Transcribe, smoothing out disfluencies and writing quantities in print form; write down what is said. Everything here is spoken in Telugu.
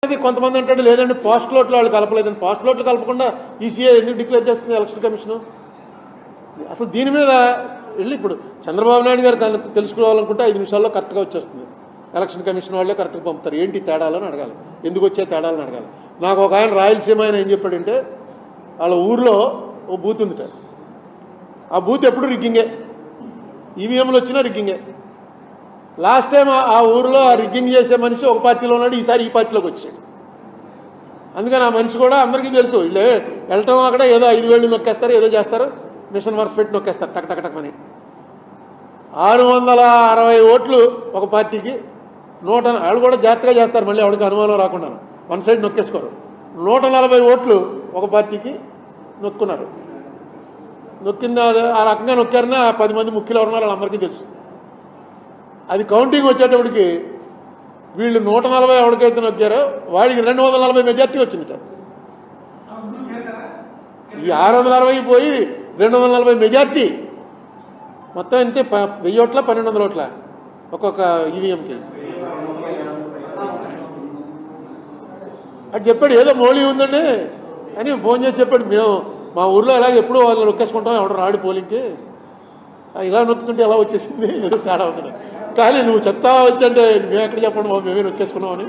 కొంతమంది అంటాడు లేదండి పోస్ట్ లోట్లు వాళ్ళు కలపలేదని. పోస్ట్ లోట్లు కలపకుండా ఈసీఐ ఎందుకు డిక్లేర్ చేస్తుంది ఎలక్షన్ కమిషన్? అసలు దీని మీద వెళ్ళి ఇప్పుడు చంద్రబాబు నాయుడు గారు తెలుసుకోవాలనుకుంటే 5 నిమిషాల్లో కరెక్ట్గా వచ్చేస్తుంది. ఎలక్షన్ కమిషన్ వాళ్ళే కరెక్ట్గా పంపుతారు. ఏంటి తేడాలని అడగాలి, ఎందుకు వచ్చే తేడాలని అడగాలి. నాకు ఒక ఆయన రాయలసీమ ఆయన ఏం చెప్పాడంటే వాళ్ళ ఊర్లో ఓ బూత్ ఉందిట. ఆ బూత్ ఎప్పుడు రిగ్గింగే, ఈవీఎంలు వచ్చినా రిగ్గింగే. లాస్ట్ టైం ఆ ఊరిలో ఆ రిగ్గింగ్ చేసే మనిషి ఒక పార్టీలో ఉన్నాడు, ఈసారి ఈ పార్టీలోకి వచ్చాడు. అందుకని ఆ మనిషి కూడా అందరికీ తెలుసు. వీళ్ళు వెళ్ళటం అక్కడ ఏదో 5,000 నొక్కేస్తారు, ఏదో చేస్తారు, మిషన్ వర్స్ పెట్టి నొక్కేస్తారు టక్ టక్ టక్ అని. 660 ఓట్లు ఒక పార్టీకి, వాళ్ళు కూడా జాగ్రత్తగా చేస్తారు, మళ్ళీ ఎవరికి అనుమానం రాకుండా వన్ సైడ్ నొక్కేసుకోరు. 140 ఓట్లు ఒక పార్టీకి నొక్కున్నారు. నొక్కింది ఆ రకంగా నొక్కారని 10 మంది ముఖ్యులు ఉన్నారు, వాళ్ళందరికీ తెలుసు. అది కౌంటింగ్ వచ్చేటప్పటికి వీళ్ళు 140 ఎవరికైతే నొక్కారో వాడికి 240 మెజార్టీ వచ్చింది. ఈ 660 పోయి 240 మెజార్టీ మొత్తం అంటే 1000 ఓట్ల 1200 ఓట్ల ఒక్కొక్క ఈవీఎంకి. అది చెప్పాడు ఏదో మోడీ ఉందండి అని ఫోన్ చేసి చెప్పాడు. మేము మా ఊర్లో ఎలాగ ఎప్పుడూ వాళ్ళు నొక్కేసుకుంటాం, ఎవడు రాడు పోలింగ్కి, ఇలా నొక్కుతుంటే ఎలా వచ్చేసింది, ఏదో తేడా ఉందని. కానీ నువ్వు చెప్తావా వచ్చంటే మేము ఎక్కడ చెప్పండి బాబు మేమే నొక్కేసుకున్నామని.